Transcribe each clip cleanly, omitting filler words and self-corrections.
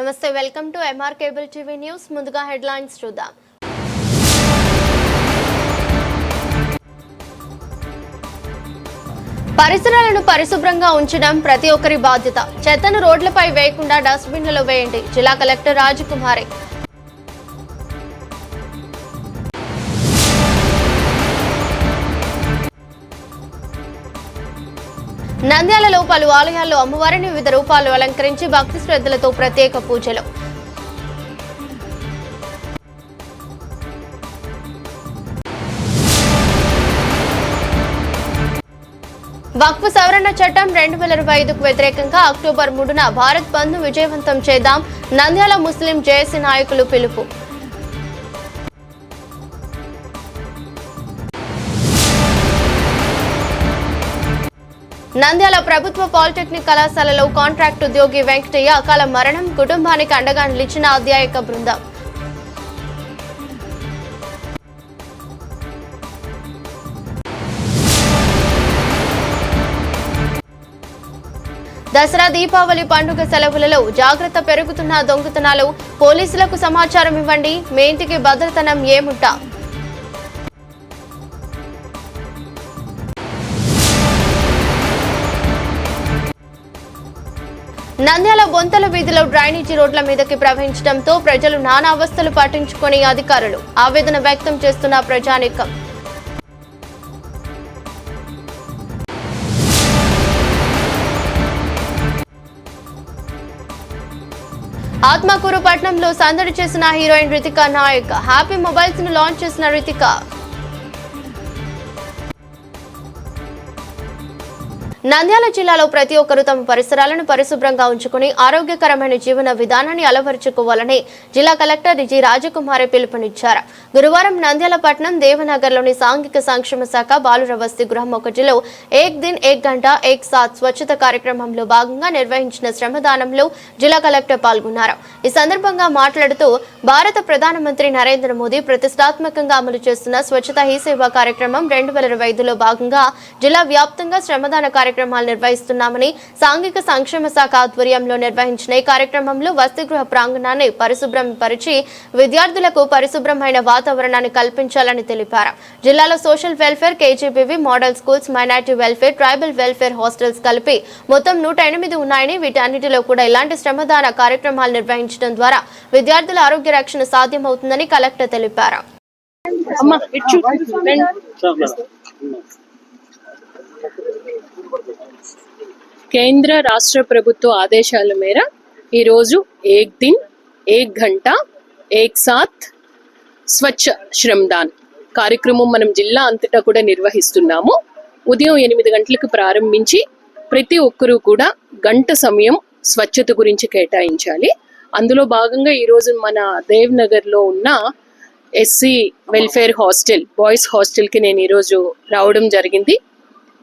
నమస్తే, welcome to MR cable TV news. ముందుగా headlines చూద్దాం. పరిసరాలను పరిశుభ్రంగా ఉంచడం ప్రతి ఒక్కరి బాధ్యత. చెత్తను రోడ్లపై వేయకుండా డస్ట్బిన్లలో వేయండి. జిల్లా కలెక్టర్ రాజకుమారి. నంద్యాలలో పలు ఆలయాల్లో అమ్మవారిని వివిధ రూపాలు అలంకరించి భక్తి శ్రద్ధలతో ప్రత్యేక పూజలు. వక్ఫ్ సవరణ చట్టం 2025కు వ్యతిరేకంగా అక్టోబర్ 3న భారత్ బంద్ను విజయవంతం చేద్దాం. నంద్యాల ముస్లిం జేఏసీ నాయకులు పిలుపు. నంద్యాల ప్రభుత్వ పాలిటెక్నిక్ కళాశాలలో కాంట్రాక్ట్ ఉద్యోగి వెంకటయ్య అకాల మరణం. కుటుంబానికి అండగా నిలిచిన అధ్యాయక బృందం. దసరా దీపావళి పండుగ సెలవులలో జాగ్రత్త పెరుగుతున్న దొంగతనాలు. పోలీసులకు సమాచారం ఇవ్వండి. మీ ఇంటికి భద్రతనం ఏముంటా. నంద్యాల బొంతల వీధిలో డ్రైనేజీ రోడ్ల మీదకి ప్రవహించడంతో ప్రజలు నానా అవస్థలు పట్టించుకుని అధికారులు ఆవేదన వ్యక్తం చేస్తున్న ప్రజానీకం. ఆత్మకూరు పట్టణంలో సందడి చేసిన heroine Ritika Nayak. Happy mobiles ను లాంచ్ చేసిన రితికా. నంద్యాల జిల్లాలో ప్రతి ఒక్కరూ తమ పరిసరాలను పరిశుభ్రంగా ఉంచుకుని ఆరోగ్యకరమైన జీవన విధానాన్ని అలవరుచుకోవాలని జిల్లా కలెక్టర్ జి రాజకుమారి పిలుపునిచ్చారు. గురువారం నంద్యాల పట్టణం దేవనగర్లోని సాంఘిక సంక్షేమ శాఖ బాలుర వసతి గృహం 1లో ఏక్ దిన్ ఏక్ గంట ఏక్ సాత్ స్వచ్ఛత కార్యక్రమంలో భాగంగా నిర్వహించిన శ్రమదానంలో జిల్లా కలెక్టర్ పాల్గొన్నారు. ఈ సందర్భంగా మాట్లాడుతూ భారత ప్రధానమంత్రి నరేంద్ర మోదీ ప్రతిష్టాత్మకంగా అమలు చేస్తున్న స్వచ్ఛత హీ సేవ కార్యక్రమం 2025లో భాగంగా జిల్లా వ్యాప్తంగా శ్రమదాన కార్యక్రమాలు నిర్వహిస్తున్నామని, సాంఘిక సంక్షేమ శాఖ ఆధ్వర్యంలో నిర్వహించిన ఈ కార్యక్రమంలో వసతి గృహ ప్రాంగణాన్ని పరిశుభ్రం పరిచి విద్యార్థులకు పరిశుభ్రమైన వాతావరణాన్ని కల్పించాలని తెలిపారు. జిల్లాలో social welfare, KGBV model schools, minority welfare, tribal welfare hostels కలిపి మొత్తం 108 ఉన్నాయని, వీటన్నిటిలో కూడా ఇలాంటి శ్రమదాన కార్యక్రమాలు నిర్వహించడం ద్వారా విద్యార్థుల ఆరోగ్య రక్షణ సాధ్యమవుతుందని కలెక్టర్ తెలిపారు. కేంద్ర రాష్ట్ర ప్రభుత్వ ఆదేశాల మేర ఈరోజు ఏక్ దిన్ ఏక్ గంట ఏక్ సాత్ స్వచ్ఛ శ్రమదాన్ కార్యక్రమం మనం జిల్లా అంతటా కూడా నిర్వహిస్తున్నాము. ఉదయం 8 గంటలకు ప్రారంభించి ప్రతి ఒక్కరూ కూడా గంట సమయం స్వచ్ఛత గురించి కేటాయించాలి. అందులో భాగంగా ఈరోజు మన దేవ్నగర్లో ఉన్న ఎస్సీ వెల్ఫేర్ హాస్టల్, బాయ్స్ హాస్టల్కి నేను ఈరోజు రావడం జరిగింది.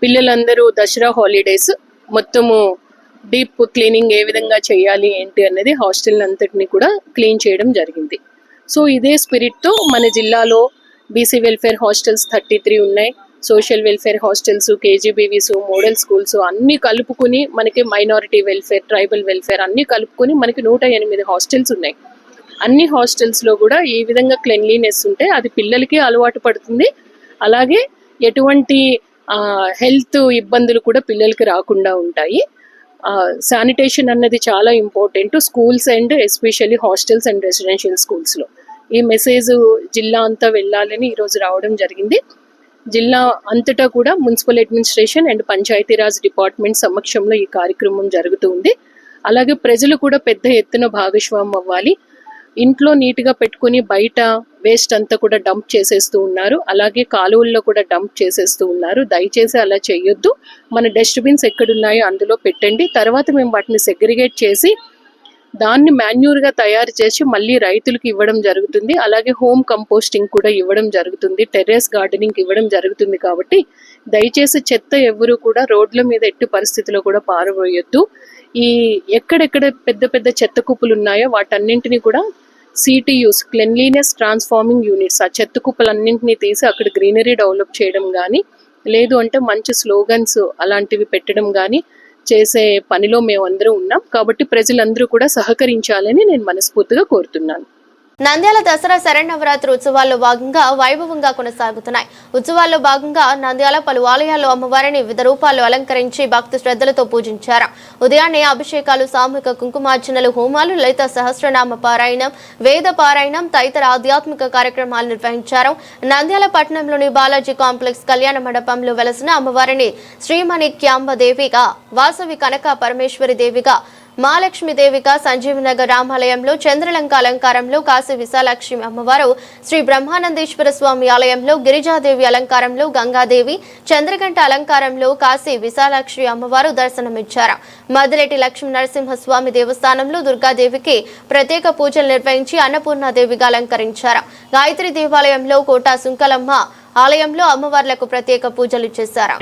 పిల్లలందరూ దసరా హాలిడేస్ మొత్తము డీప్ క్లీనింగ్ ఏ విధంగా చేయాలి ఏంటి అన్నది హాస్టల్ అంతటిని కూడా క్లీన్ చేయడం జరిగింది. సో ఇదే స్పిరిట్తో మన జిల్లాలో బీసీ వెల్ఫేర్ హాస్టల్స్ 33 ఉన్నాయి. Social welfare hostels, KGBVs, model schools అన్నీ కలుపుకుని మనకి మైనారిటీ వెల్ఫేర్, ట్రైబల్ వెల్ఫేర్ అన్నీ కలుపుకొని మనకి 108 హాస్టల్స్ ఉన్నాయి. అన్ని హాస్టల్స్లో కూడా ఈ విధంగా క్లెన్లీనెస్ ఉంటే అది పిల్లలకి అలవాటు పడుతుంది. అలాగే ఎటువంటి హెల్త్ ఇబ్బందులు కూడా పిల్లలకి రాకుండా ఉంటాయి. శానిటేషన్ అన్నది చాలా important schools and especially hostels and residential స్కూల్స్లో. ఈ మెసేజ్ జిల్లా అంతా వెళ్ళాలని ఈరోజు రావడం జరిగింది. జిల్లా అంతటా కూడా municipal administration and Panchayati Raj department సమక్షంలో ఈ కార్యక్రమం జరుగుతుంది. అలాగే ప్రజలు కూడా పెద్ద ఎత్తున భాగస్వామ్యం అవ్వాలి. ఇంట్లో నీట్గా పెట్టుకుని బయట వేస్ట్ అంతా కూడా డంప్ చేసేస్తూ ఉన్నారు. అలాగే కాలువల్లో కూడా డంప్ చేసేస్తూ ఉన్నారు. దయచేసి అలా చేయొద్దు. మన డస్ట్బిన్స్ ఎక్కడున్నాయో అందులో పెట్టండి. తర్వాత మేము వాటిని సెగ్రిగేట్ చేసి దాన్ని మాన్యూర్గా తయారు చేసి మళ్ళీ రైతులకు ఇవ్వడం జరుగుతుంది. అలాగే హోమ్ కంపోస్టింగ్ కూడా ఇవ్వడం జరుగుతుంది. టెర్రస్ గార్డెనింగ్ ఇవ్వడం జరుగుతుంది. కాబట్టి దయచేసి చెత్త ఎవరు కూడా రోడ్ల మీద ఎట్టి పరిస్థితిలో కూడా పారబోయొద్దు. ఈ ఎక్కడెక్కడ పెద్ద పెద్ద చెత్త కుప్పలు ఉన్నాయో వాటన్నింటినీ కూడా CTUs, క్లెన్లీనెస్ ట్రాన్స్ఫార్మింగ్ యూనిట్స్, ఆ చెత్త కుప్పలన్నింటినీ తీసి అక్కడ గ్రీనరీ డెవలప్ చేయడం కానీ, లేదు అంటే మంచి స్లోగన్స్ అలాంటివి పెట్టడం కానీ, చేసే పనిలో మేమందరం ఉన్నాం. కాబట్టి ప్రజలందరూ కూడా సహకరించాలని నేను మనస్ఫూర్తిగా కోరుతున్నాను. నంద్యాల దసరా శరన్నవరాత్రి ఉత్సవాల్లో భాగంగా వైభవంగా కొనసాగుతున్నాయి. ఉత్సవాల్లో భాగంగా నంద్యాల పలు ఆలయాల్లో అమ్మవారిని వివిధ రూపాల్లో అలంకరించి భక్తి శ్రద్ధలతో పూజించారు. ఉదయాన్నే అభిషేకాలు, సామూహిక కుంకుమార్చనలు, హోమాలు, లలిత సహస్రనామ పారాయణం, వేద పారాయణం తదితర ఆధ్యాత్మిక కార్యక్రమాలు నిర్వహించారు. నంద్యాల పట్టణంలోని బాలాజీ కాంప్లెక్స్ కళ్యాణ మండపంలో వెలసిన అమ్మవారిని శ్రీమణి క్యాంబ దేవిగా, వాసవి కనక పరమేశ్వరి దేవిగా, మహాలక్ష్మి దేవిగా, సంజీవనగర్ రామాలయంలో చంద్రలంక అలంకారంలో, కాశీ విశాలాక్షి అమ్మవారు, శ్రీ బ్రహ్మానందేశ్వర స్వామి ఆలయంలో గిరిజాదేవి అలంకారంలో, గంగాదేవి చంద్రగంట అలంకారంలో కాశీ విశాలాక్షి అమ్మవారు దర్శనమిచ్చారు. మదిరెడ్డి లక్ష్మీ నరసింహస్వామి దేవస్థానంలో దుర్గాదేవికి ప్రత్యేక పూజలు నిర్వహించి అన్నపూర్ణాదేవిగా అలంకరించారు. గాయత్రి దేవాలయంలో కోట సుంకలమ్మ ఆలయంలో అమ్మవార్లకు ప్రత్యేక పూజలు చేశారు.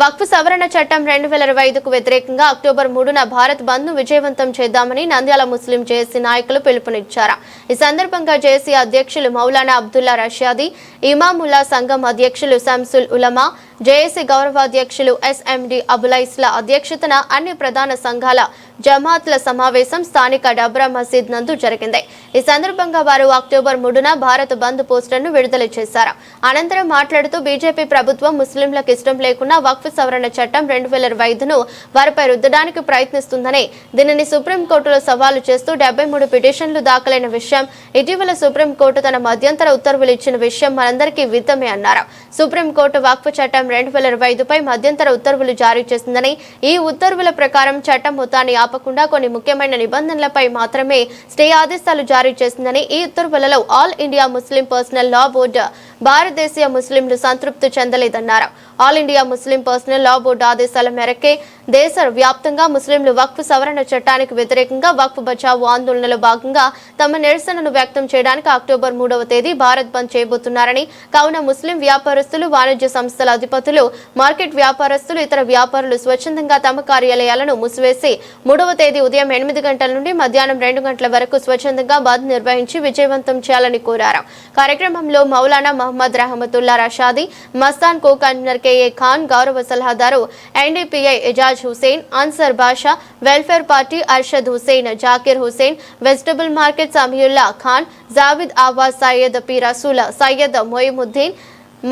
వక్ఫ్ సవరణ చట్టం 2025కు వ్యతిరేకంగా అక్టోబర్ 3న భారత్ బంద్ ను విజయవంతం చేద్దామని నంద్యాల ముస్లిం జేఏసీ నాయకులు పిలుపునిచ్చారు. ఈ సందర్భంగా జేఏసీ అధ్యక్షులు మౌలానా అబ్దుల్లా రషాదీ, ఇమాముల్లా సంఘం అధ్యక్షులు శంసుల్ ఉలమా, జేఏసీ గౌరవాధ్యక్షులు ఎస్ఎండి అబులైస్ల అధ్యక్షతన అన్ని ప్రధాన సంఘాల జమాత్ల సమావేశం స్థానిక డబ్రా మసీద్ నందు జరిగింది. ఈ సందర్భంగా వారు అక్టోబర్ 3న భారత్ బంద్ పోస్టర్ను విడుదల చేశారు. అనంతరం మాట్లాడుతూ బీజేపీ ప్రభుత్వం ముస్లింలకు ఇష్టం లేకున్నా వక్ఫ్ సవరణ చట్టం 2025ను వారిపై రుద్దడానికి ప్రయత్నిస్తుందని, దీనిని సుప్రీంకోర్టులో సవాలు చేస్తూ 73 పిటిషన్లు దాఖలైన విషయం, ఇటీవల సుప్రీంకోర్టు తన మధ్యంతర ఉత్తర్వులు ఇచ్చిన విషయం మనందరికీ విదితమే అన్నారు. సుప్రీంకోర్టు వక్ఫ్ చట్టం 2025పై మధ్యంతర ఉత్తర్వులు జారీ చేసిందని, ఈ ఉత్తర్వుల ప్రకారం చట్టం మొత్తాన్ని ఆపకుండా కొన్ని ముఖ్యమైన నిబంధనలపై మాత్రమే స్టే ఆదేశాలు జారీ చేసిందని, ఈ ఉత్తర్వులలో ఆల్ ఇండియా ముస్లిం పర్సనల్ లా బోర్డు భారతదేశీయ ముస్లింలు సంతృప్తి చెందలేదన్నారు. ఆల్ ఇండియా ముస్లిం పర్సనల్ లా బోర్డు ఆదేశాల మేరకే దేశ వ్యాప్తంగా ముస్లింలు వక్ఫ్ సవరణ చట్టానికి వ్యతిరేకంగా వక్ఫ్ బచావో ఆందోళనలో భాగంగా తమ నిరసనను వ్యక్తం చేయడానికి అక్టోబర్ 3వ తేదీ భారత్ బంద్ చేయబోతున్నారని, కావున ముస్లిం వ్యాపారస్తులు, వాణిజ్య సంస్థల అధిపతులు, మార్కెట్ వ్యాపారస్తులు, ఇతర వ్యాపారులు స్వచ్ఛందంగా తమ కార్యాలయాలను మూసివేసి 3వ తేదీ ఉదయం 8 గంటల నుండి మధ్యాహ్నం 2 గంటల వరకు స్వచ్ఛందంగా బంద్ నిర్వహించి విజయవంతం చేయాలని కోరారు. కార్యక్రమంలో Maulana Mohammed Rahmatullah Rashadi, Mastan co convener KA Khan, గౌరవ సలహాదారు NDPI Ejaz Hussain, Ansar Basha, welfare party Arshad Hussain, Zakir Hussain, vegetable market Samiullah Khan, Javed Awaz, Syed P Rasool, Syed Moinuddin,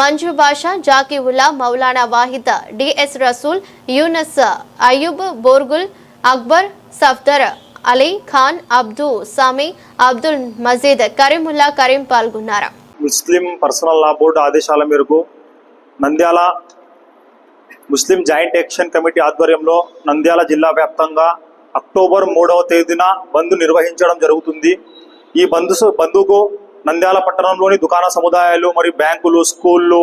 Manju Basha, Zaki Ullah, Maulana Wahid, DS Rasool, Younus Ayub, Borgul, Akbar, Safdar Ali Khan, Abdu Sami, Abdul మజీద్, కరీముల్లా కరీం పాల్గొన్నారు. ముస్లిం పర్సనల్ లా బోర్డు ఆదేశాల మేరకు నంద్యాల ముస్లిం జాయింట్ యాక్షన్ కమిటీ ఆధ్వర్యంలో నంద్యాల జిల్లా వ్యాప్తంగా అక్టోబర్ 3వ తేదీన బంద్ నిర్వహించడం జరుగుతుంది. ఈ బంద్కు నంద్యాల పట్టణంలోని దుకాణ సముదాయాలు మరియు బ్యాంకులు, స్కూళ్ళు,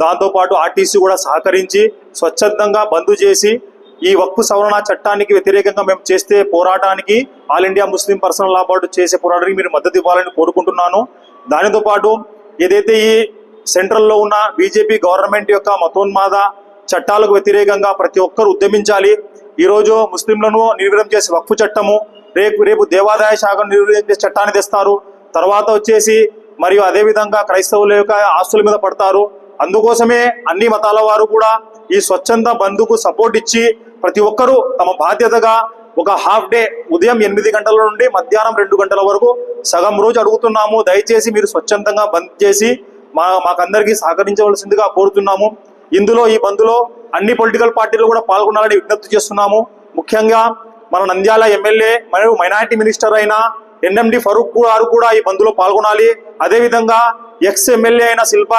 దాంతోపాటు ఆర్టీసీ కూడా సహకరించి స్వచ్ఛందంగా బంద్ చేసి ఈ వక్ఫ్ సవరణ చట్టానికి వ్యతిరేకంగా మేము చేస్తే పోరాటానికి ఆల్ ఇండియా ముస్లిం పర్సనల్ లా బోర్డు చేసే పోరాటానికి మీరు మద్దతు ఇవ్వాలని కోరుకుంటున్నాను. దానితో పాటు ఏదైతే ఈ సెంట్రల్లో ఉన్న బీజేపీ గవర్నమెంట్ యొక్క మతోన్మాద చట్టాలకు వ్యతిరేకంగా ప్రతి ఒక్కరు ఉద్యమించాలి. ఈరోజు ముస్లింలను నిర్వీర్యం చేసే వక్ఫ్ చట్టము, రేపు దేవాదాయ శాఖను నిర్వీర్యం చేసే చట్టాన్ని తెస్తారు. తర్వాత వచ్చేసి మరియు అదేవిధంగా క్రైస్తవుల యొక్క ఆస్తుల మీద పడతారు. అందుకోసమే అన్ని మతాల వారు కూడా ఈ స్వచ్ఛంద బంద్కు సపోర్ట్ ఇచ్చి ప్రతి ఒక్కరూ తమ బాధ్యతగా ఒక హాఫ్ డే ఉదయం 8 గంటల నుండి మధ్యాహ్నం 2 గంటల వరకు సగం రోజు అడుగుతున్నాము. దయచేసి మీరు స్వచ్ఛందంగా బంద్ చేసి మాకందరికీ సహకరించవలసిందిగా కోరుతున్నాము. ఈ బంద్లో అన్ని పొలిటికల్ పార్టీలు కూడా పాల్గొనాలని విజ్ఞప్తి చేస్తున్నాము. ముఖ్యంగా మన నంద్యాల ఎమ్మెల్యే మరియు మైనారిటీ మినిస్టర్ అయిన ఎన్ఎండి ఫరూక్ గారు కూడా ఈ బంద్లో పాల్గొనాలి. అదేవిధంగా ఎక్స్ ఎమ్మెల్యే అయిన శిల్పా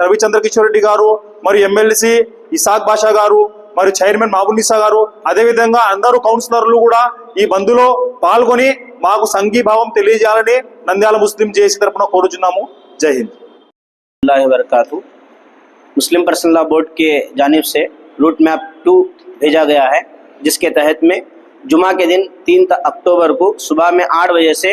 రవిచంద్ర కిషోర్ రెడ్డి గారు, మరియు ఎమ్మెల్సీ ఇసాక్ బాషా గారు, మరియు చైర్మన్ మహబూబునిసా గారు, అదేవిధంగా అందరూ కౌన్సిలర్లు కూడా ఈ బంద్లో పాల్గొని మాకు సంఘీభావం తెలియజేయాలని నంద్యాల ముస్లిం జేఏసీ తరపున కోరుచున్నాము. జై హింద్. मुस्लिम पर्सनल लॉ बोर्ड के जानिब से रूट मैप 2 भेजा गया है, जिसके तहत में जुमा के दिन 3 अक्टूबर को सुबह में 8 बजे से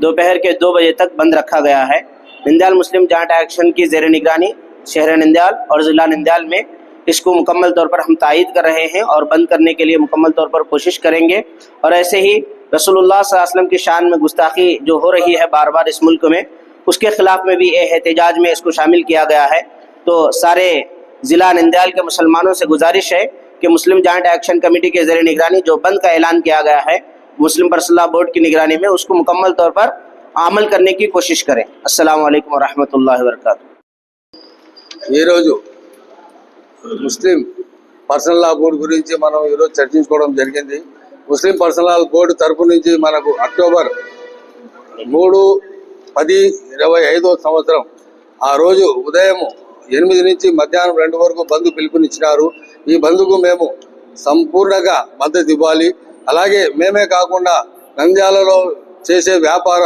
दोपहर के 2 बजे तक बंद रखा गया है. नंद्याल मुस्लिम जॉइंट एक्शन की ज़ेर निगरानी शहर नंद्याल और ज़िला नंद्याल में इसको मुकम्मल तौर पर हम तायद कर रहे हैं और बंद करने के लिए मुकम्मल तौर पर कोशिश करेंगे. और ऐसे ही रसूलुल्लाह सल्लल्लाहु अलैहि वसल्लम की शान में गुस्ताखी जो हो रही है बार बार इस मुल्क में, उसके खिलाफ में भी एहतजाज में इसको शामिल किया गया है. तो सारे ज़िला नंद्याल के मुसलमानों से गुजारिश है कि मुस्लिम जॉइंट एक्शन कमेटी के ज़रिए निगरानी जो बंद का ऐलान किया गया है मुस्लिम पर्सनल लॉ बोर्ड की निगरानी में, उसको मुकम्मल तौर पर अमल करने की कोशिश करें. अस्सलामु अलैकुम वरहमतुल्लाहि वबरकातुहू. ఈరోజు ముస్లిం పర్సనల్ లా బోర్డు గురించి మనం ఈరోజు చర్చించుకోవడం జరిగింది. ముస్లిం పర్సనల్ లా బోర్డు తరపు నుంచి మనకు అక్టోబర్ 3, 10, 25వ సంవత్సరం ఆ రోజు ఉదయం 8 నుంచి మధ్యాహ్నం 2 వరకు బంద్ పిలుపునిచ్చినారు. ఈ బంద్కు మేము సంపూర్ణంగా మద్దతు ఇవ్వాలి. అలాగే మేమే కాకుండా నంద్యాలలో చేసే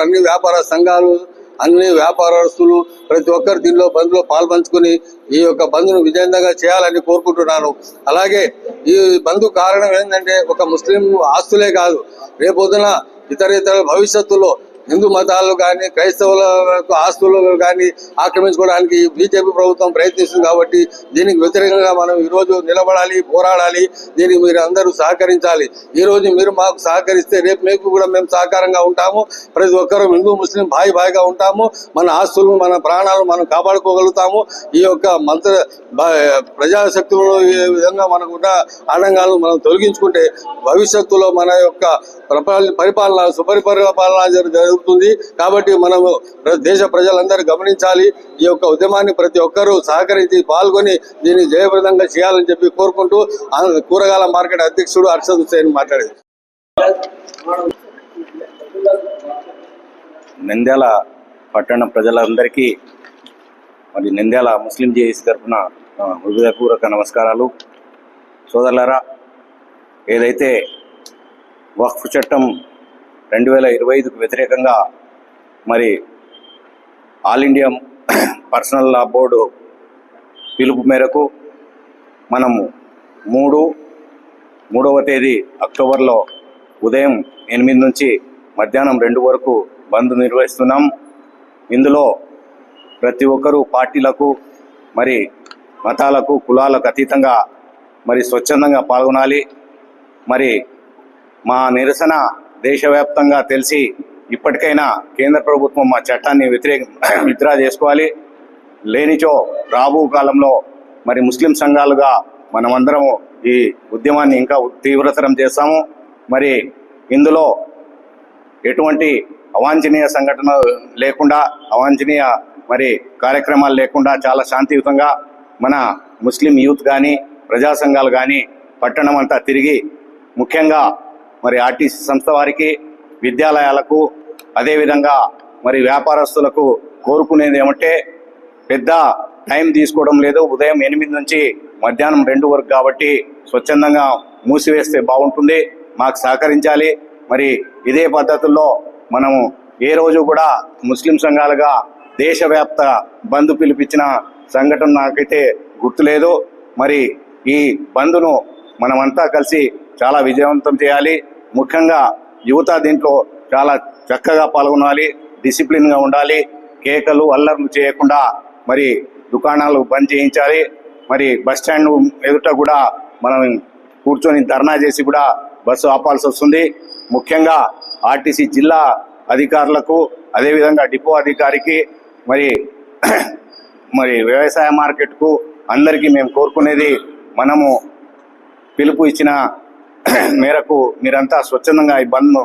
అన్ని వ్యాపార సంఘాలు, అన్ని వ్యాపారస్తులు ప్రతి ఒక్కరు దీనిలో బంద్లో పాల్పంచుకుని ఈ యొక్క బంద్ను విజయవంతంగా చేయాలని కోరుకుంటున్నాను. అలాగే ఈ బంద్ కారణం ఏంటంటే ఒక ముస్లిం ఆస్తులే కాదు, రేపొద్దున ఇతర భవిష్యత్తులో హిందూ మతాలు కానీ క్రైస్తవుల ఆస్తులు కానీ ఆక్రమించుకోవడానికి బీజేపీ ప్రభుత్వం ప్రయత్నిస్తుంది. కాబట్టి దీనికి వ్యతిరేకంగా మనం ఈరోజు నిలబడాలి, పోరాడాలి. దీనికి మీరు అందరూ సహకరించాలి. ఈరోజు మీరు మాకు సహకరిస్తే రేపు మీకు కూడా మేము సహకారంగా ఉంటాము. ప్రతి ఒక్కరూ హిందూ ముస్లిం భాయిగా ఉంటాము. మన ఆస్తులు, మన ప్రాణాలు మనం కాపాడుకోగలుగుతాము. ఈ యొక్క ప్రజాశక్తులను ఈ విధంగా మనకున్న ఆటంకాలను మనం తొలగించుకుంటే భవిష్యత్తులో మన యొక్క పరిపాలన సుపరిపాలన జరుగుతుంది. కాబట్టి మనము దేశ ప్రజలందరూ గమనించాలి. ఈ యొక్క ఉద్యమాన్ని ప్రతి ఒక్కరూ సహకరించి పాల్గొని దీన్ని జయప్రదంగా చేయాలని చెప్పి కోరుకుంటూ కూరగాయల మార్కెట్ అధ్యక్షుడు అర్షద్ హుస్సేన్ మాట్లాడేది. నంద్యాల పట్టణ ప్రజలందరికీ మరి నంద్యాల ముస్లిం జేఏసీ తరఫున హృదయపూర్వక నమస్కారాలు. సోదరులారా, ఏదైతే వక్ఫ్ చట్టం 2025కు వ్యతిరేకంగా మరి ఆల్ ఇండియా పర్సనల్ లా బోర్డు పిలుపు మేరకు మనము 3వ తేదీ అక్టోబర్లో ఉదయం 8 నుంచి మధ్యాహ్నం 2 వరకు బంద్ నిర్వహిస్తున్నాం. ఇందులో ప్రతి ఒక్కరూ పార్టీలకు, మరి మతాలకు, కులాలకు అతీతంగా మరి స్వచ్ఛందంగా పాల్గొనాలి. మరి మా నిరసన దేశవ్యాప్తంగా తెలిసి ఇప్పటికైనా కేంద్ర ప్రభుత్వం మా చట్టాన్ని విత్డ్రా చేసుకోవాలి. లేనిచో రాబో కాలంలో మరి ముస్లిం సంఘాలుగా మనమందరము ఈ ఉద్యమాన్ని ఇంకా తీవ్రతరం చేస్తాము. మరి ఇందులో ఎటువంటి అవాంఛనీయ సంఘటన లేకుండా, అవాంఛనీయ మరి కార్యక్రమాలు లేకుండా చాలా శాంతియుతంగా మన ముస్లిం యూత్ కానీ, ప్రజా సంఘాలు కానీ పట్టణం అంతా తిరిగి, ముఖ్యంగా మరి ఆర్టీసీ సంస్థ వారికి, విద్యాలయాలకు, అదేవిధంగా మరి వ్యాపారస్తులకు కోరుకునేది ఏమంటే పెద్ద టైం తీసుకోవడం లేదు. ఉదయం 8 నుంచి మధ్యాహ్నం 2 వరకు కాబట్టి స్వచ్ఛందంగా మూసివేస్తే బాగుంటుంది. మాకు సహకరించాలి. మరి ఇదే పద్ధతుల్లో మనము ఏ రోజు కూడా ముస్లిం సంఘాలుగా దేశవ్యాప్త బంద్ పిలిపించిన సంఘటన నాకైతే గుర్తులేదు. మరి ఈ బంద్ను మనమంతా కలిసి చాలా విజయవంతం చేయాలి. ముఖ్యంగా యువత దీంట్లో చాలా చక్కగా పాల్గొనాలి, డిసిప్లిన్గా ఉండాలి, కేకలు అల్లర్లు చేయకుండా మరి దుకాణాలు బంద్ చేయించాలి. మరి బస్ స్టాండ్ ఎదుట కూడా మనం కూర్చొని ధర్నా చేసి కూడా బస్సు ఆపాల్సి వస్తుంది. ముఖ్యంగా ఆర్టీసీ జిల్లా అధికారులకు, అదేవిధంగా డిపో అధికారికి, మరి వ్యవసాయ మార్కెట్కు అందరికీ మేము కోరుకునేది, మనము పిలుపు ఇచ్చిన మేరకు మీరంతా స్వచ్ఛందంగా ఈ బంద్ను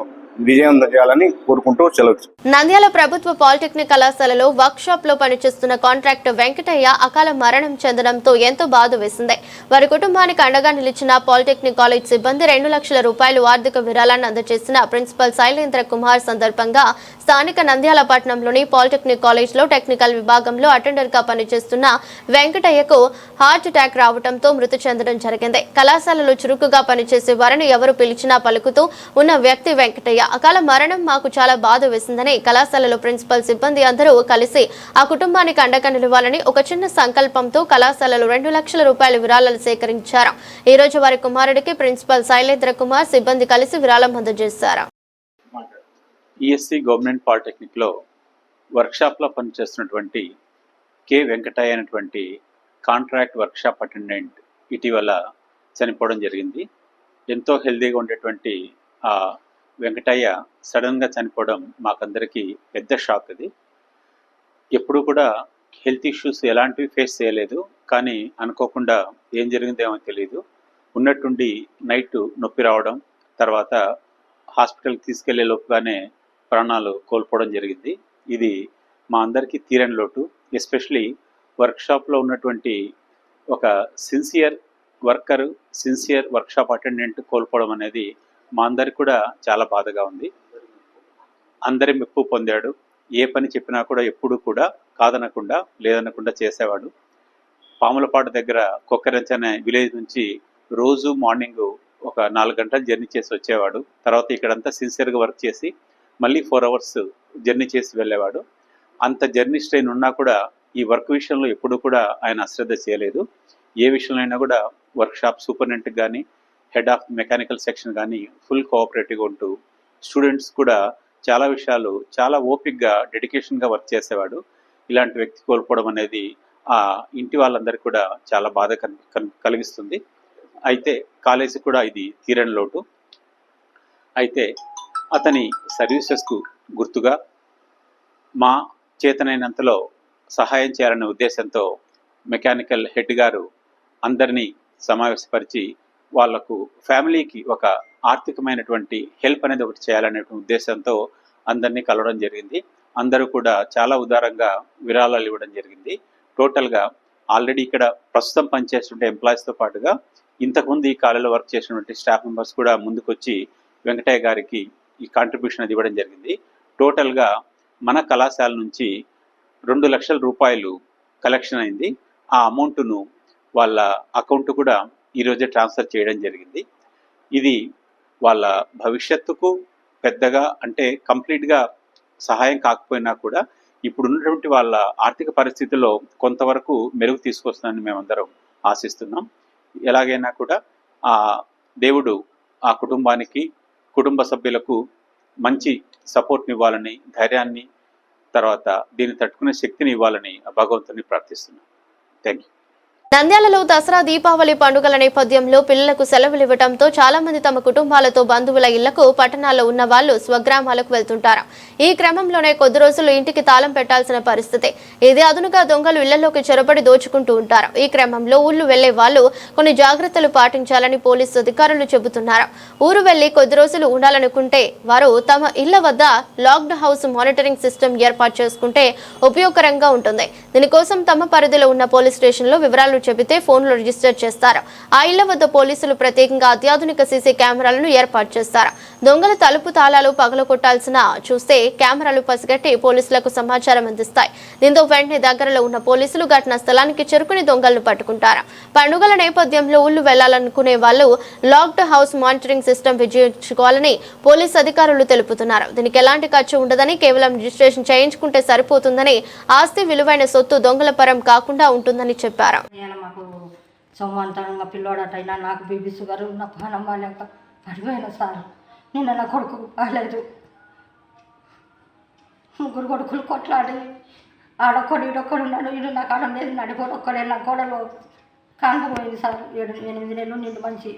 విజయం చేయాలని కోరుకుంటూ సెలవు. నంద్యాల ప్రభుత్వ పాలిటెక్నిక్ కళాశాలలో వర్క్ షాప్ లో పనిచేస్తున్న కాంట్రాక్టర్ వెంకటయ్య అకాల మరణం చెందడంతో ఎంతో బాధ వేసింది. వారి కుటుంబానికి అండగా నిలిచిన పాలిటెక్నిక్ కాలేజ్ సిబ్బంది 2 లక్షల రూపాయలు ఆర్థిక విరాళాన్ని అందజేసిన ప్రిన్సిపల్ శైలేంద్ర కుమార్ సందర్భంగా స్థానిక నంద్యాల పట్టణంలోని పాలిటెక్నిక్ కాలేజ్ లో టెక్నికల్ విభాగంలో అటెండర్ గా పనిచేస్తున్న వెంకటయ్యకు హార్ట్ అటాక్ రావడంతో మృతి చెందడం జరిగింది. కళాశాలలో చురుకుగా పనిచేసే వారిని ఎవరు పిలిచినా పలుకుతూ ఉన్న వ్యక్తి వెంకటయ్య. అకాల మరణం మాకు చాలా బాధ వేసిందని కళాశాలలో ప్రిన్సిపల్ సిబ్బంది అందరూ కలిసి ఆ కుటుంబానికి అండగా నిలవాలని ఒక చిన్న సంకల్పంతో కళాశాలలో 2 లక్షల రూపాయల విరాళాలు సేకరించారు. ఈ రోజు వారి కుమారుడికి ప్రిన్సిపల్ శైలేంద్ర కుమార్ సిబ్బంది కలిసి విరాళం అందజేశారు. ఈఎస్సి గవర్నమెంట్ పాలిటెక్నిక్లో వర్క్షాప్లో పనిచేస్తున్నటువంటి కె వెంకటయ్య అనేటువంటి కాంట్రాక్ట్ వర్క్షాప్ అటెండెంట్ ఇటీవల చనిపోవడం జరిగింది. ఎంతో హెల్దీగా ఉండేటువంటి ఆ వెంకటయ్య సడన్గా చనిపోవడం మాకందరికీ పెద్ద షాక్. అది ఎప్పుడు కూడా హెల్త్ ఇష్యూస్ ఎలాంటివి ఫేస్ చేయలేదు, కానీ అనుకోకుండా ఏం జరిగిందేమో తెలియదు. ఉన్నట్టుండి నైట్ నొప్పి రావడం, తర్వాత హాస్పిటల్కి తీసుకెళ్లే లోపుగానే ప్రాణాలు కోల్పోవడం జరిగింది. ఇది మా అందరికీ తీరని లోటు. ఎస్పెషలీ వర్క్షాప్లో ఉన్నటువంటి ఒక sincere worker, sincere workshop attendant కోల్పోవడం అనేది మా అందరికి కూడా చాలా బాధగా ఉంది. అందరి మెప్పు పొందాడు. ఏ పని చెప్పినా కూడా ఎప్పుడు కూడా కాదనకుండా లేదనకుండా చేసేవాడు. పాములపాడు దగ్గర కొక్కరెంచ అనే విలేజ్ నుంచి రోజు మార్నింగ్ ఒక 4 గంటలు జర్నీ చేసి వచ్చేవాడు. తర్వాత ఇక్కడంతా సిన్సియర్గా వర్క్ చేసి మళ్ళీ 4 అవర్స్ జర్నీ చేసి వెళ్ళేవాడు. అంత జర్నీ స్ట్రెయిన్ ఉన్నా కూడా ఈ వర్క్ విషయంలో ఎప్పుడు కూడా ఆయన అశ్రద్ధ చేయలేదు. ఏ విషయంలో అయినా కూడా వర్క్షాప్ సూపరింటెండెంట్ కానీ, హెడ్ ఆఫ్ మెకానికల్ సెక్షన్ కానీ ఫుల్ కోఆపరేటివ్గా ఉంటూ స్టూడెంట్స్ కూడా చాలా విషయాలు చాలా ఓపిక్గా డెడికేషన్గా వర్క్ చేసేవాడు. ఇలాంటి వ్యక్తి కోల్పోవడం అనేది ఆ ఇంటి వాళ్ళందరికీ కూడా చాలా బాధ కలిగిస్తుంది. అయితే కాలేజీ కూడా ఇది తీరని లోటు. అయితే అతని సర్వీసెస్కు గుర్తుగా మా చేతనైనంతలో సహాయం చేయాలనే ఉద్దేశంతో మెకానికల్ హెడ్ గారు అందరినీ సమావేశపరిచి వాళ్లకు ఫ్యామిలీకి ఒక ఆర్థికమైనటువంటి హెల్ప్ అనేది ఒకటి చేయాలనే ఉద్దేశంతో అందరినీ కలవడం జరిగింది. అందరూ కూడా చాలా ఉదారంగా విరాళాలు ఇవ్వడం జరిగింది. టోటల్గా ఆల్రెడీ ఇక్కడ ప్రస్తుతం పనిచేస్తుంటే ఎంప్లాయీస్తో పాటుగా ఇంతకుముందు ఈ కాలేజీలో వర్క్ చేసినటువంటి స్టాఫ్ మెంబర్స్ కూడా ముందుకొచ్చి వెంకటయ్య గారికి ఈ కాంట్రిబ్యూషన్ అది ఇవ్వడం జరిగింది. టోటల్గా మన కళాశాల నుంచి 2 లక్షల రూపాయలు కలెక్షన్ అయింది. ఆ అమౌంట్ను వాళ్ళ అకౌంట్ కూడా ఈరోజే ట్రాన్స్ఫర్ చేయడం జరిగింది. ఇది వాళ్ళ భవిష్యత్తుకు పెద్దగా అంటే కంప్లీట్గా సహాయం కాకపోయినా కూడా ఇప్పుడు ఉన్నటువంటి వాళ్ళ ఆర్థిక పరిస్థితుల్లో కొంతవరకు మెరుగు తీసుకొస్తుందని మేమందరం ఆశిస్తున్నాం. ఎలాగైనా కూడా ఆ దేవుడు ఆ కుటుంబానికి, కుటుంబ సభ్యులకు మంచి సపోర్ట్ని ఇవ్వాలని, ధైర్యాన్ని, తర్వాత దీన్ని తట్టుకునే శక్తిని ఇవ్వాలని భగవంతుని ప్రార్థిస్తున్నాం. Thank you. నంద్యాలలో దసరా దీపావళి పండుగల నేపథ్యంలో పిల్లలకు సెలవులు ఇవ్వడంతో చాలా మంది తమ కుటుంబాలతో బంధువుల ఇళ్లకు పట్టణాల్లో ఉన్న వాళ్ళు స్వగ్రామాలకు వెళ్తుంటారు. ఈ క్రమంలోనే కొద్ది రోజులు ఇంటికి తాళం పెట్టాల్సిన పరిస్థితి. ఇదే అదునుగా దొంగలు ఇళ్లలోకి చొరబడి దోచుకుంటూ ఉంటారు. ఈ క్రమంలో ఊళ్ళు వెళ్లే వాళ్ళు కొన్ని జాగ్రత్తలు పాటించాలని పోలీసు అధికారులు చెబుతున్నారు. ఊరు వెళ్లి కొద్ది రోజులు ఉండాలనుకుంటే వారు తమ ఇళ్ల వద్ద లాక్డ్ హౌస్ మానిటరింగ్ సిస్టమ్ ఏర్పాటు చేసుకుంటే ఉపయోగకరంగా ఉంటుంది. దీనికోసం తమ పరిధిలో ఉన్న పోలీస్ స్టేషన్లో వివరాలు చెబితే ఫోన్లో రిజిస్టర్ చేస్తారు. ఆ ఇళ్ల వద్ద పోలీసులు ప్రత్యేకంగా అత్యాధునిక సీసీ కెమెరాలను ఏర్పాటు చేస్తారు. దొంగల తలుపు తాళాలు పగలగొట్టాల్సిన చూస్తే కెమెరాలు పసిగట్టి పోలీసులకు సమాచారం అందిస్తాయి. దీంతో వెంటనే దగ్గరలో ఉన్న పోలీసులు ఘటనా స్థలానికి చేరుకుని దొంగలను పట్టుకుంటారు. పండుగల నేపథ్యంలో ఊళ్లు వెళ్లాలనుకునే వాళ్ళు లాక్డ్ హౌస్ మానిటరింగ్ సిస్టమ్ వినియోగించుకోవాలని పోలీసు అధికారులు తెలుపుతున్నారు. దీనికి ఎలాంటి ఖర్చు ఉండదని, కేవలం రిజిస్ట్రేషన్ చేయించుకుంటే సరిపోతుందని, ఆస్తి విలువైన సొత్తు దొంగల పరం కాకుండా ఉంటుందని చెప్పారు. మాకు సోమంతంగా పిల్లోడటైనా నాకు బీపీ షుగర్ నా పానం బాగాలేక పడిపోయిన సార్. నిన్న నా కొడుకు బాగాలేదు. 3 కొడుకులు కొట్లాడి ఆడొక్కడు ఈడొక్కడు ఉన్నాడు. ఈడు నాకు ఆడం లేదు, నడిపోడు ఒక్కడే. నా కోడలు కానుకపోయింది సార్. 7-8 నెలలు నిండు మంచి.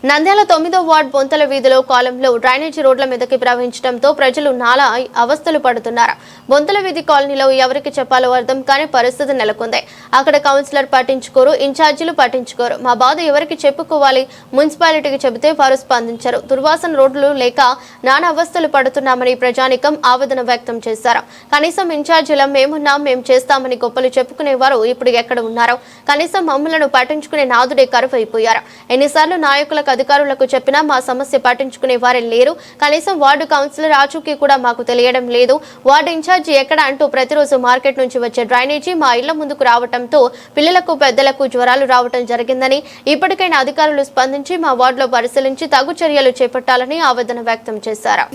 నంద్యాల 9వ వార్డు బొంతల వీధిలో కాలంలో డ్రైనేజీ రోడ్ల మీదకి ప్రవహించడంతో ప్రజలు నాలా అవస్థలు పడుతున్నారు. బొంతల వీధి కాలనీలో ఎవరికి చెప్పాలో అర్థం కాని పరిస్థితి నెలకొంది. అక్కడ కౌన్సిలర్ పట్టించుకోరు, ఇన్ఛార్జీలు పట్టించుకోరు. మా బాధ ఎవరికి చెప్పుకోవాలి? మున్సిపాలిటీకి చెబితే వారు స్పందించారు. దుర్వాసన రోడ్లు లేక నానా అవస్థలు పడుతున్నామని ప్రజానికం ఆవేదన వ్యక్తం చేశారు. కనీసం ఇన్ఛార్జీలం మేమున్నాం, మేము చేస్తామని గొప్పలు చెప్పుకునేవారు ఇప్పుడు ఎక్కడ ఉన్నారు? కనీసం మమ్మలను పట్టించుకునే నాదుడే కరువైపోయారు. ఎన్నిసార్లు నాయకులకు అధికారులకు చెప్పినా మా సమస్య పట్టించుకునే వారే లేరు. కనీసం వార్డు కౌన్సిలర్ ఆచూకీ కూడా మాకు తెలియడం లేదు. వార్డు ఇన్ఛార్జి ఎక్కడ అంటూ ప్రతిరోజు మార్కెట్ నుంచి వచ్చే డ్రైనేజీ మా ఇళ్ల ముందుకు రావడంతో పిల్లలకు పెద్దలకు జ్వరాలు రావడం జరిగిందని, ఇప్పటికైనా అధికారులు స్పందించి మా వార్డులో పరిశీలించి తగు చర్యలు చేపట్టాలని ఆవేదన వ్యక్తం చేశారు.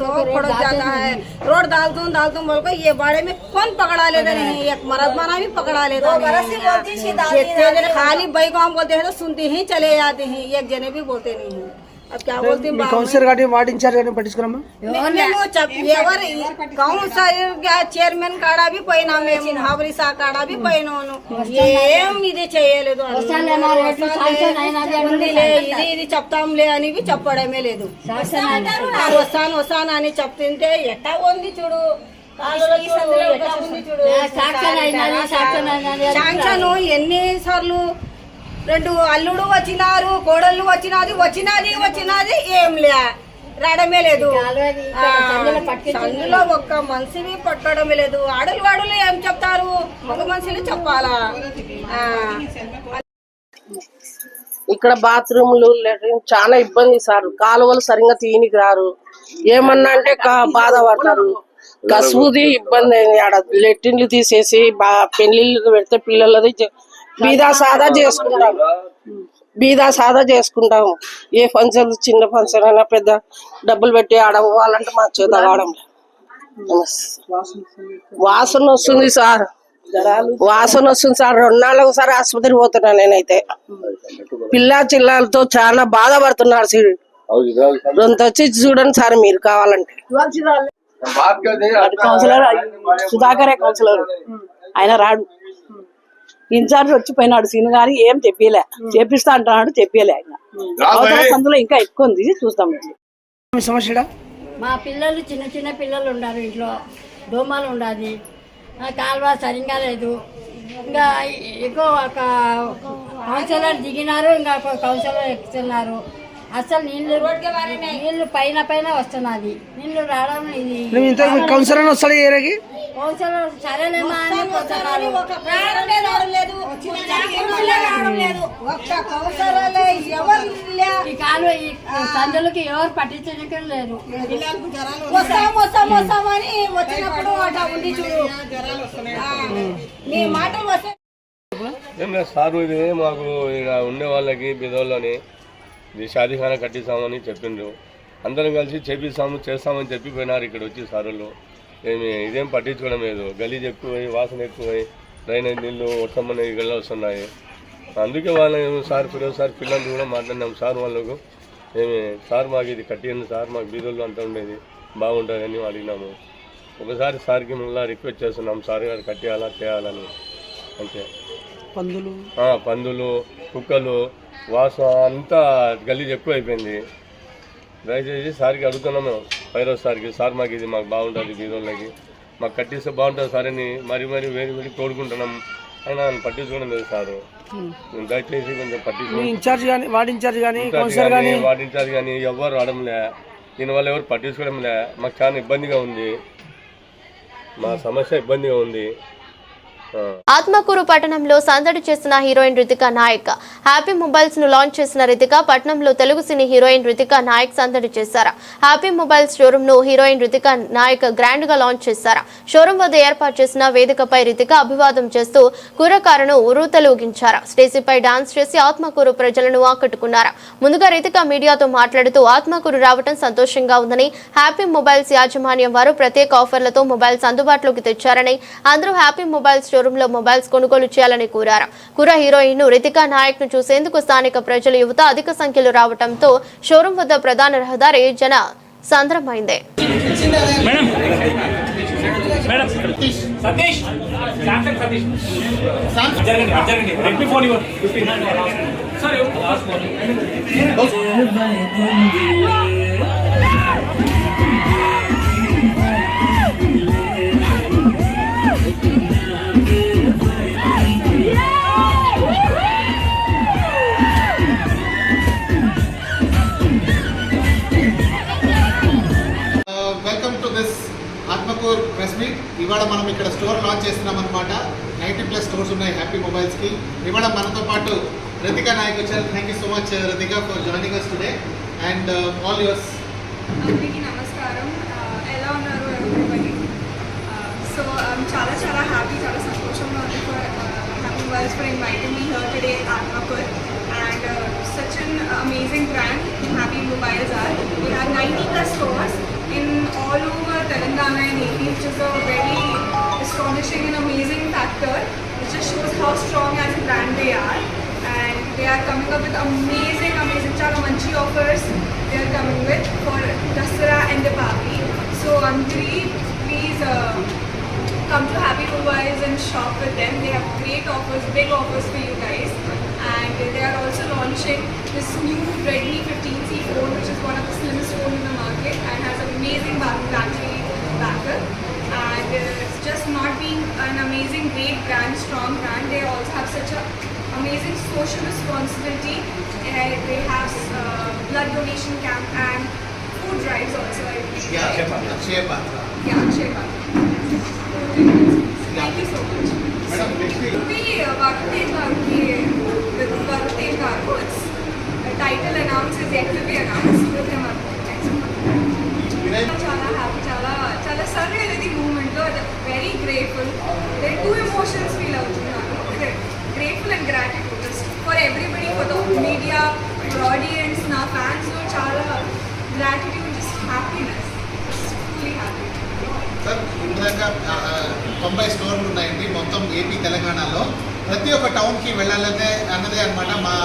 अब क्या बोलते हैं काउंसिलर गाड़ी वार्ड इंचार्ज गाड़ी పట్టించుకున్నామా ఎవరు కౌన్సిలర్ చైర్మన్ కాడా भी పోయినా మేము హాబరిసా కాడా भी పోయినాను ఏం ఇది చేయలేదు ఇది చెప్తాంలే అని చెప్పడమే లేదు వస్తాను అని చెప్తుంటే ఎట్టా ఉంది చూడు శాంక్షన్ ఎన్నిసార్లు రెండు అల్లుడు వచ్చినారు, కోడళ్ళు వచ్చినది ఏం లే రావడమే లేదు. సందులో ఒక్క మనిషిని పట్టడమే లేదు. ఆడలు ఏం చెప్తారు? మగ మనుషులు చెప్పాలా? ఇక్కడ బాత్రూమ్లు లెట్రిన్ చాలా ఇబ్బంది సార్. కాలువలు సరిగ్గా తీనికి రారు. ఏమన్నా అంటే బాధపడతారు. కసువుది ఇబ్బంది అయింది. ఆడ లెట్రిన్లు తీసేసి పెళ్లిళ్ళు పెడితే పిల్లలది బీదా సాదా చేసుకుంటాం. ఏ ఫంక్షన్ చిన్న ఫంక్షన్ అయినా పెద్ద డబ్బులు పెట్టి ఆడవాలంటే మా చేత ఆడడం. వాసన వస్తుంది సార్, 2 నాళ్ళకు ఒకసారి ఆసుపత్రి పోతున్నా. నేనైతే పిల్ల చిల్లలతో చాలా బాధపడుతున్నారు. రొంత వచ్చి చూడండి సార్ మీరు కావాలంటే. కౌన్సిలర్ సుధాకరే కౌన్సిలర్, ఆయన రాడు. ఇన్ఛార్జ్ వచ్చిపోయినాడు సీను గాని ఏం చెప్పలే, చేపిస్తా అంటున్నాడు, చెప్పలే. ఆయన సందులో ఇంకా ఎక్కువ ఉంది, చూస్తాం. మా పిల్లలు చిన్న పిల్లలు ఉన్నారు, ఇంట్లో దోమలు ఉండాలి, కాలువ సరిగ్గా లేదు. ఇంకా ఎక్కువ ఒక కౌన్సిలర్ దిగినారు, ఇంకా కౌన్సిలర్ ఎక్కుతున్నారు. అసలు నీళ్లు పైన వస్తున్నది, నీళ్లు రావడం. ఇది కౌన్సిలర్ వస్తాడు ఏరకి కౌన్సిలర్ సరేలేమా అని ఈ కాలు ఈ సందులకి ఎవరు పట్టించడం లేదు. వస్తామని వచ్చినప్పుడు ఉంది చూడు నీ మాటలు వస్తే ఏం లేదు సార్. ఇది మాకు ఇక్కడ ఉండే వాళ్ళకి బిదోళ్ళని ఇది షాదీఖానా కట్టిస్తామని చెప్పిండ్రు. అందరం కలిసి చేస్తామని చెప్పిపోయినారు. ఇక్కడ వచ్చి సారులు ఇదేం పట్టించుకోవడం లేదు. గలీజ్ ఎక్కువై, వాసన ఎక్కువై, డ్రైనేజ్ నీళ్ళు వర్షమని గల్ల వస్తున్నాయి. అందుకే వాళ్ళని సార్ పిల్లలు కూడా మాట్లాడినాం సార్ వాళ్ళకు. సార్ మాకు ఇది కట్టింది సార్, మాకు బీదోళ్ళు అంతా ఉండేది బాగుంటుంది అని అడిగినాము. ఒకసారి సార్కి మళ్ళీ రిక్వెస్ట్ చేస్తున్నాం, సార్ గారు కట్టేయాలా చేయాలని. అంతే. పందులు, కుక్కలు, వాసన అంతా గలీజ్ ఎక్కువ అయిపోయింది. దయచేసి సార్కి అడుగుతున్నాము, పైరోజు సార్కి, సార్ మాకు ఇది మాకు బాగుంటుంది, బీదోళ్ళకి మాకు కట్టిస్తే బాగుంటుంది సార్ అని వేరి వేరి కోరుకుంటున్నాం. అయినా పట్టించుకోవడం లేదు సారు. దయచేసి కొంచెం పట్టించుకోండి. వార్డ్ ఇన్ఛార్జ్ కానీ ఎవరు రావడంలే. దీనివల్ల ఎవరు పట్టించుకోవడంలే. మాకు చాలా ఇబ్బందిగా ఉంది, మా సమస్య ఇబ్బందిగా ఉంది. ఆత్మకూరు పట్టణంలో సందడి చేసిన heroine Ritika Nayak. Happy mobiles ను లాంచ్ చేసిన రితికా పట్టణంలో తెలుగు సినీ హీరోయిన్ రితికా నాయక్ సందడి చేశారు. హ్యాపీ మొబైల్స్ షోరూమ్ ను హీరోయిన్ రితికా నాయక్ గ్రాండ్ గా లాంచ్ చేశారు. షోరూమ్ వద్ద ఏర్పాటు చేసిన వేదికపై రితికా అభివాదం చేస్తూ కుర్రకారును ఉరుతలూగించారు. స్టేజీపై డాన్స్ చేసి ఆత్మకూరు ప్రజలను ఆకట్టుకున్నారు. ముందుగా రితికా మీడియాతో మాట్లాడుతూ ఆత్మకూరు రావడం సంతోషంగా ఉందని, హ్యాపీ మొబైల్స్ యాజమాన్యం వారు ప్రత్యేక ఆఫర్లతో మొబైల్స్ అందుబాటులోకి తెచ్చారని, అందరూ హ్యాపీ మొబైల్స్ షోరూమ్ లో మొబైల్స్ కొనుగోలు చేయాలని కోరారు. కుర్ర హీరోయిన్ రితికా నాయక్ ను చూసేందుకు స్థానిక ప్రజల యువత అధిక సంఖ్యలో రావడంతో షోరూమ్ వద్ద ప్రధాన రహదారి జన సంద్రమైంది. Welcome to this Atmakur press meet. ఇవాళ మనం ఇక్కడ స్టోర్ లాంచ్ చేస్తున్నాం అనమాట. 90+ స్టోర్స్ ఉన్నాయి హ్యాపీ మొబైల్స్కి. ఇవాళ మనతో పాటు రతికా నాయక్ వచ్చారు. Thank you so much Ritika for joining us today and all yours. అందరికీ నమస్కారం. ఎలా ఉన్నారు ఎవరిబడి? సో చాలా చాలా హ్యాపీ, చాలా సంతోషంగా ఉంది for happy mobiles for inviting me here today Atmakur. And such an amazing brand Happy Mobiles are. We have 90+ stores in all over Telangana and AP, which is a very astonishing and amazing factor. It just shows how strong as a brand they are, and they are coming up with amazing chala manchi offers they are coming with for Dasara and Deepavali. So Andri, please come to Happy Mobiles and shop with them. They have great offers, big offers for you guys. And they are also launching this new Redmi 15C phone, which is one of the slimmest phones in the market and has amazing battery backup. And it's just not being an amazing, great brand, strong brand, they also have such a amazing social responsibility. They have blood donation camp and food drives also. I believe. Akshaya Patra. Yeah, Akshaya Patra. Thank you so much. Madam, next week. Varutej Garu, its title announced is yet to be announced. Chala happy, chala surreal is the movement. Very grateful. There are two emotions feel out. Grateful and gratitude. Just for everybody, for the media, for audience, na fans, chala gratitude, just happiness. Just fully happy. Sir ఇందాక 90 స్టోర్లు ఉన్నాయండి మొత్తం AP తెలంగాణలో. ప్రతి ఒక్క టౌన్కి వెళ్ళాలనే అన్నదే అనమాట మా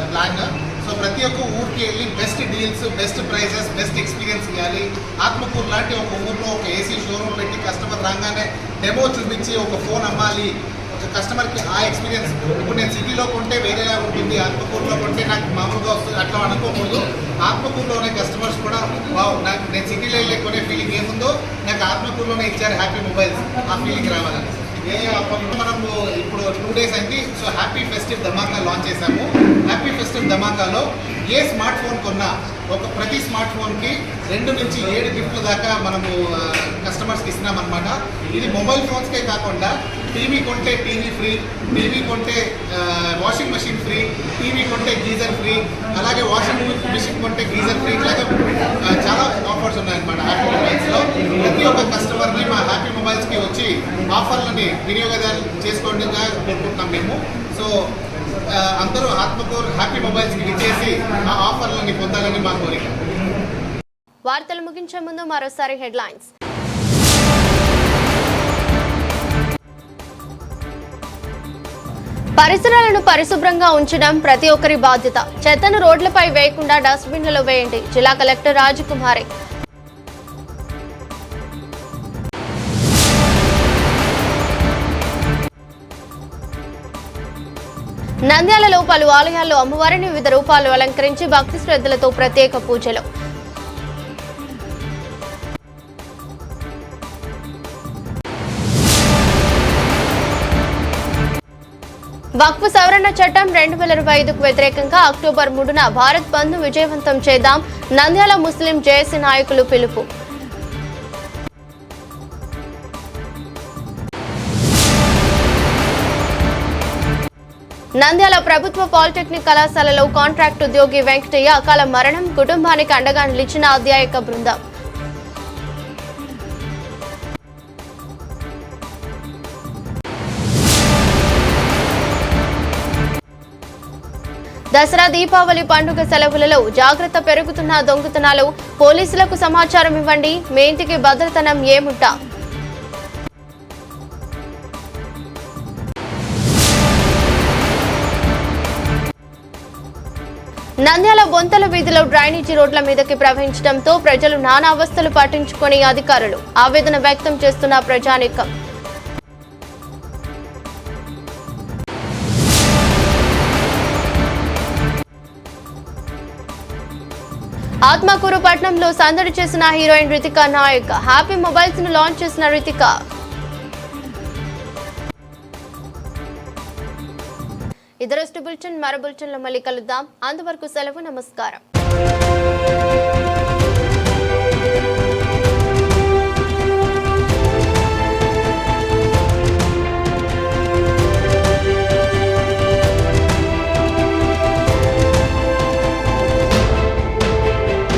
ప్లాన్. సో ప్రతి ఒక్క ఊరికి వెళ్ళి best deals, best prices, best experience ఇవ్వాలి. ఆత్మకూరు లాంటి ఒక ఊర్లో ఒక ఏసీ షోరూమ్ పెట్టి కస్టమర్ రాగానే డెమో చూపించి ఒక ఫోన్ అమ్మాలి. ఒక కస్టమర్కి ఆ ఎక్స్పీరియన్స్. ఇప్పుడు నేను సిటీలో కొంటే వేరేలా ఉంటుంది, ఆత్మకూరులో కొంటే నాకు మామూలుగా వస్తుంది అట్లా అనుకోకూడదు. ఆత్మకూరులోనే కస్టమర్స్ కూడా నాకు నేను సిటీలో వెళ్ళే కొనే ఫీలింగ్ ఏముందో నాకు ఆత్మకూరులోనే ఇచ్చారు హ్యాపీ మొబైల్స్, ఆ ఫీలింగ్ రావాలని. మనము ఇప్పుడు 2 days అయింది. సో హ్యాపీ ఫెస్టివ్ ధమాకా లాంచ్ చేశాము. హ్యాపీ ఫెస్టివ్ ధమాకాలో ఏ స్మార్ట్ ఫోన్ కొన్నా ప్రతి స్మార్ట్ ఫోన్కి 2 నుంచి 7 గిఫ్ట్ల దాకా మనము కస్టమర్స్కి ఇస్తున్నాం అనమాట. ఇది మొబైల్ ఫోన్స్కే కాకుండా టీవీ కొంటే టీవీ ఫ్రీ, టీవీ కొంటే వాషింగ్ మెషిన్ ఫ్రీ, టీవీ కొంటే గీజర్ ఫ్రీ, అలాగే వాషింగ్ మెషిన్ కొంటే గీజర్ ఫ్రీ, ఇలాగే చాలా ఆఫర్స్ ఉన్నాయన్నమాట హ్యాపీ మొబైల్స్లో. ప్రతి ఒక్క కస్టమర్ని మా హ్యాపీ మొబైల్స్కి వచ్చి ఆఫర్లని వినియోగదారులు చేసుకోవడంగా కోరుకుంటున్నాం మేము. సో అందరూ ఆత్మకూరు హ్యాపీ మొబైల్స్కి విచ్చేసి ఆ ఆఫర్లని పొందాలని మా కోరిక. వార్తలు ముగించే ముందు మరోసారి హెడ్లైన్స్. పరిసరాలను పరిశుభ్రంగా ఉంచడం ప్రతి ఒక్కరి బాధ్యత. చెత్తను రోడ్లపై వేయకుండా డస్ట్బిన్లలో వేయండి. జిల్లా కలెక్టర్ రాజకుమారి. నంద్యాలలో పలు ఆలయాల్లో అమ్మవారిని వివిధ రూపాలు అలంకరించి భక్తి శ్రద్ధలతో ప్రత్యేక పూజలు. వక్ఫ్ సవరణ చట్టం 2025కు వ్యతిరేకంగా అక్టోబర్ 3న భారత్ బంద్ విజయవంతం చేద్దాం. నంద్యాల ముస్లిం జేఏసీ నాయకులు పిలుపు. నంద్యాల ప్రభుత్వ పాలిటెక్నిక్ కళాశాలలో కాంట్రాక్ట్ ఉద్యోగి వెంకటయ్య అకాల మరణం. కుటుంబానికి అండగా నిలిచిన అధ్యాయక బృందం. దసరా దీపావళి పండుగ సెలవులలో జాగ్రత్త పెరుగుతున్న దొంగతనాలు. పోలీసులకు సమాచారం ఇవ్వండి. మీ ఇంటికి భద్రతనం ఏముంటా. నంద్యాల బొంతల వీధిలో డ్రైనేజీ రోడ్ల మీదకి ప్రవహించడంతో ప్రజలు నానా అవస్థలు పట్టించుకుని అధికారులు ఆవేదన వ్యక్తం చేస్తున్న ప్రజానీకం. ఆత్మకూరు పట్టణంలో సందడి చేసిన heroine Ritika Nayak. Happy mobiles ను లాంచ్ చేసిన రితికా. ఇదరస్ట్ బులెటిన్ మరో బులెటిన్లో మళ్ళీ కలుద్దాం. అంతవరకు సెలవు. నమస్కారం.